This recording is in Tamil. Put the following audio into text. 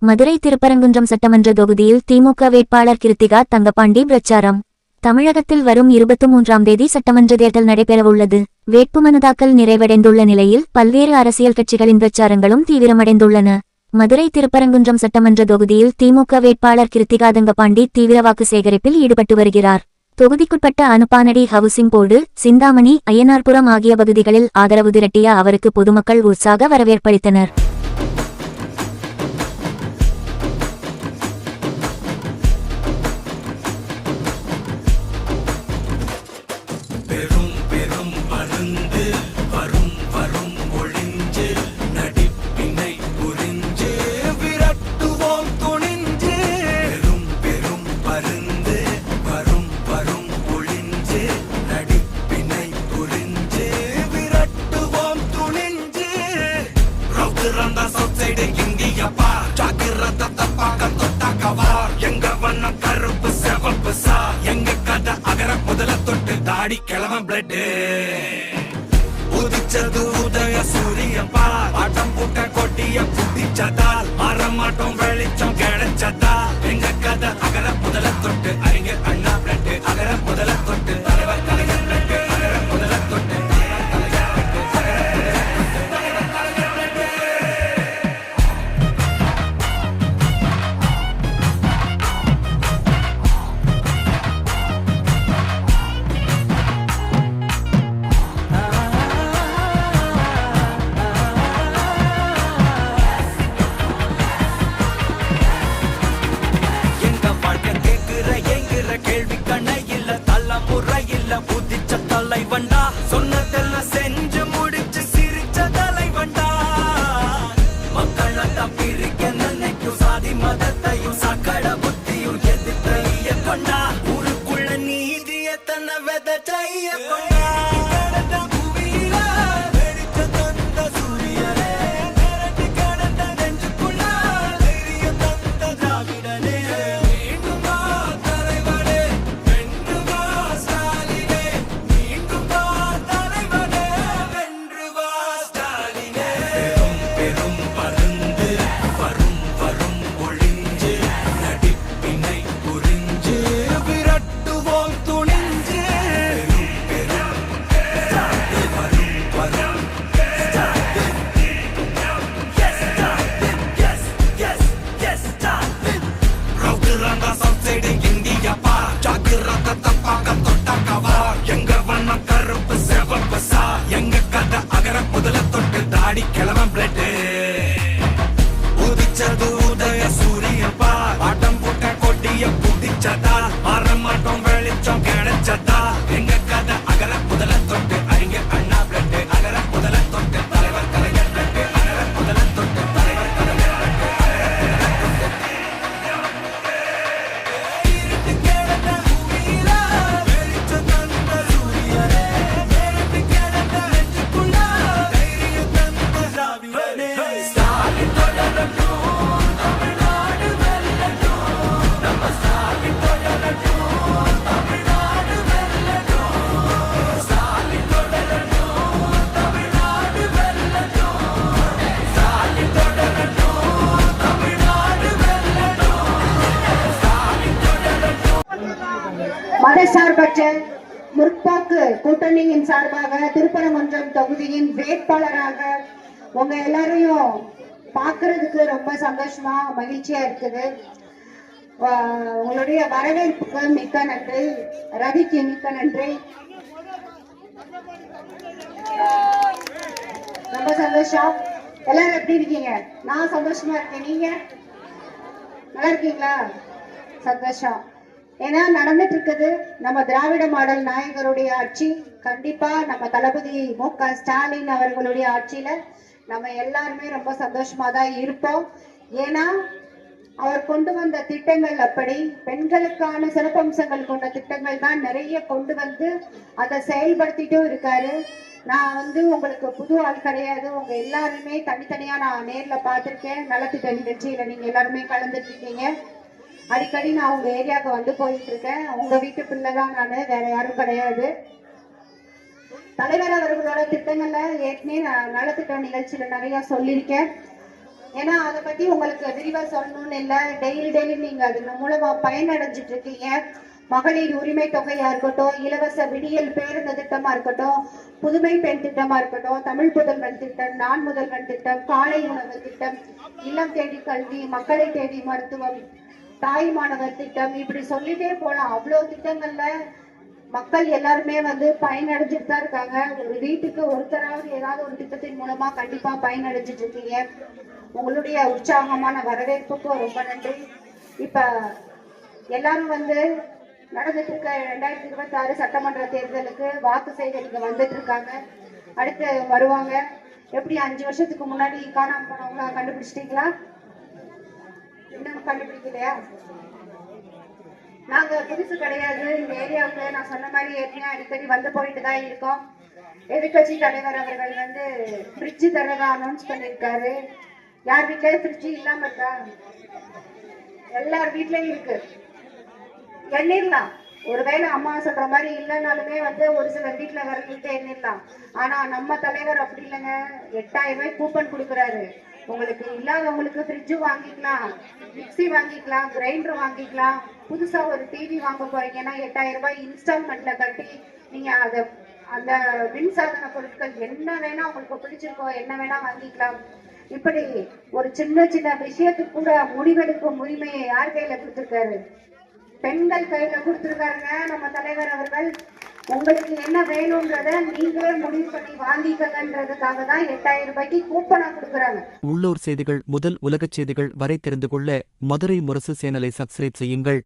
மதுரை திருப்பரங்குன்றம் சட்டமன்ற தொகுதியில் திமுக வேட்பாளர் கிருத்திகா தங்கபாண்டி பிரச்சாரம். தமிழகத்தில் வரும் 23ஆம் தேதி சட்டமன்ற தேர்தல் நடைபெறவுள்ளது. வேட்புமனு தாக்கல் நிறைவடைந்துள்ள நிலையில் பல்வேறு அரசியல் கட்சிகளின் பிரச்சாரங்களும் தீவிரமடைந்துள்ளன. மதுரை திருப்பரங்குன்றம் சட்டமன்ற தொகுதியில் திமுக வேட்பாளர் கிருத்திகா தங்கபாண்டி தீவிர வாக்கு சேகரிப்பில் ஈடுபட்டு வருகிறார். தொகுதிக்குட்பட்ட அனுப்பானடி ஹவுசிங் போர்டு, சிந்தாமணி, அய்யனார்புரம் ஆகிய பகுதிகளில் ஆதரவு திரட்டிய அவருக்கு பொதுமக்கள் உற்சாக வரவேற்பளித்தனர். கிழவன் பிளட் உதிச்சது உதய சூரியப்பா ஆட்டம் போட்ட கொட்டிய புட்டிச்சதால் மாறமாட்டோம் வெளிச்சம் கிடைச்சதா எங்க கதை அகர முதல தொட்டு அறிஞர் அண்ணா பிளட் அகர முதல தொட்டு தலைவர் கலைஞர் பிளட் அகர முதல தொட்டு தலைவண்டா சொன்னதெல்லாம் செஞ்சு முடிச்சு சிரிச்ச தலைவண்டா மக்கள் பிரிக்க நினைக்கும் சாதி மதத்தையும் சக்கட புத்தியும் எதிர்த்தைய கொண்டா ஊருக்குள்ள நீதிய தன்னை விதைச்சைய கொண்டா கிழவன் பிளட் உதிச்சது உதய சூரியப்பா ஆட்டம் போட்ட கொட்டிய புட்டிச்சதால் மாறமாட்டோம் வெளிச்சம் கிடைச்சதா எங்க கதை அகர முதல தொட்டு அறிஞர் அண்ணா பிளட் அகர முதல தொட்டு தலைவர் கலைஞர் பிளட் அகர முதல தொட்டு தலைவர் கலைஞர் பிளட் மதசார்பற்ற முற்போக்கு கூட்டணியின் சார்பாக திருப்பரங்குன்றம் தொகுதியின் வேட்பாளராக உங்க எல்லாரையும் பார்க்கறதுக்கு ரொம்ப சந்தோஷமா மகிழ்ச்சியா இருக்குது. உங்களுடைய வரவேற்புக்கு மிக்க நன்றி. ரவிக்கு மிக்க நன்றி. ரொம்ப சந்தோஷம். எல்லாரும் எப்படி இருக்கீங்க? நான் சந்தோஷமா இருக்கேன். நீங்க நல்லா இருக்கீங்களா? சந்தோஷம். ஏன்னா நடந்துட்டு இருக்குது நம்ம திராவிட மாடல் நாயகருடைய ஆட்சி. கண்டிப்பா நம்ம தளபதி மு.க. ஸ்டாலின் அவர்களுடைய ஆட்சியில நம்ம எல்லாருமே ரொம்ப சந்தோஷமா தான் இருப்போம். ஏன்னா அவர் கொண்டு வந்த திட்டங்கள் அப்படி பெண்களுக்கான சிறப்பம்சங்கள் கொண்ட திட்டங்கள் தான் நிறைய கொண்டு வந்து அதை செயல்படுத்திட்டும் இருக்காரு. நான் உங்களுக்கு புது ஆள் கிடையாது. உங்க எல்லாருமே தனித்தனியா நான் நேர்ல பார்த்திருக்கேன். நலத்திட்ட நிகழ்ச்சியில நீங்க எல்லாருமே கலந்துட்டு இருக்கீங்க. அடிக்கடி நான் உங்க ஏரியாவுக்கு போயிட்டு இருக்கேன். உங்க வீட்டு பிள்ளைதான் நானு, வேற யாரும் கிடையாது. தலைவர் அவர்களோட திட்டங்கள்ல ஏற்கனவே நலத்திட்ட நிகழ்ச்சியில நிறைய சொல்லியிருக்கேன். ஏன்னா அதை பத்தி உங்களுக்கு விரிவா சொல்லணும்னு இல்லை. டெய்லி நீங்க அது மூலமா பயனடைஞ்சிட்டு இருக்கீங்க. மகளிர் உரிமை தொகையா இருக்கட்டும், இலவச விடியல் பேருந்து திட்டமா இருக்கட்டும், புதுமை பெண் திட்டமா இருக்கட்டும், தமிழ் புதல்வன் திட்டம், நான் முதல்வன் திட்டம், காலை உணவு திட்டம், இல்லம் தேடி கல்வி, மக்களை தேடி மருத்துவம், தாய் மாணவர் திட்டம், இப்படி சொல்லிட்டே போலாம். அவ்வளவு திட்டங்கள்ல மக்கள் எல்லாருமே பயனடைஞ்சிட்டு தான் இருக்காங்க. ஒரு வீட்டுக்கு ஒருத்தராவது ஏதாவது ஒரு திட்டத்தின் மூலமா கண்டிப்பா பயனடைஞ்சிட்டு இருக்கீங்க. உங்களுடைய உற்சாகமான வரவேற்புக்கும் ரொம்ப நன்றி. இப்ப எல்லாரும் நடந்துட்டு இருக்க 2026 சட்டமன்ற தேர்தலுக்கு வாக்கு சேகரிக்க வந்துட்டு இருக்காங்க. அடுத்து வருவாங்க. எப்படி 5 வருஷத்துக்கு முன்னாடி காணாம போனவங்கள கண்டுபிடிச்சிட்டீங்களா? இன்னும் கண்டுபிடிக்கலையா? நாங்க புதுசு கிடையாது. இந்த ஏரியாவுக்கு நான் சொன்ன மாதிரி ஏற்கனவே அடிக்கடி போயிட்டு தான் இருக்கோம். எதிர்கட்சி தலைவர் அவர்கள் ஃப்ரிட்ஜ் தரதா அனௌன்ஸ் பண்ணிருக்காரு. யார் வீட்லயும் ஃப்ரிட்ஜ் இல்லாம இருக்கா? எல்லார் வீட்லயும் இருக்கு. எண்ணிடலாம். ஒருவேளை அம்மா சொல்ற மாதிரி இல்லைனாலுமே ஒரு சில வீட்டுல வரவிட்டு எண்ணிடலாம். ஆனா நம்ம தலைவர் அப்படி இல்லைங்க. 8000 ரூபாய் கூப்பன் கொடுக்குறாரு. உங்களுக்கு இல்லாதவங்களுக்கு ஃப்ரிட்ஜ் வாங்கிக்கலாம், மிக்சி வாங்கிக்கலாம், கிரைண்டர் வாங்கிக்கலாம். புதுசா ஒரு டிவி வாங்க போறீங்கன்னா 8000 ரூபாய் இன்ஸ்டால்மெண்ட்ல கட்டி நீங்க அந்த மின்சாதன பொருட்கள் என்ன வேணா உங்களுக்கு பிடிச்சிருக்கோ என்ன வேணா வாங்கிக்கலாம். இப்படி ஒரு சின்ன விஷயத்துக்கு கூட முடிவெடுக்கும் உரிமையை யார் கையில கொடுத்திருக்காரு? பெண்கள் கையில கொடுத்திருக்காருங்க நம்ம தலைவர் அவர்கள். உங்களுக்கு என்ன வேணும்ன்றத நீங்களே முடிவு பண்ணி வாங்கிக்கன்றதுக்காக தான் 8000 ரூபாய்க்கு கூப்பனா கொடுக்குறாங்க. உள்ளூர் செய்திகள் முதல் உலகச் செய்திகள் வரை தெரிந்து கொள்ள மதுரை முரசு சேனலை சப்ஸ்கிரைப் செய்யுங்கள்.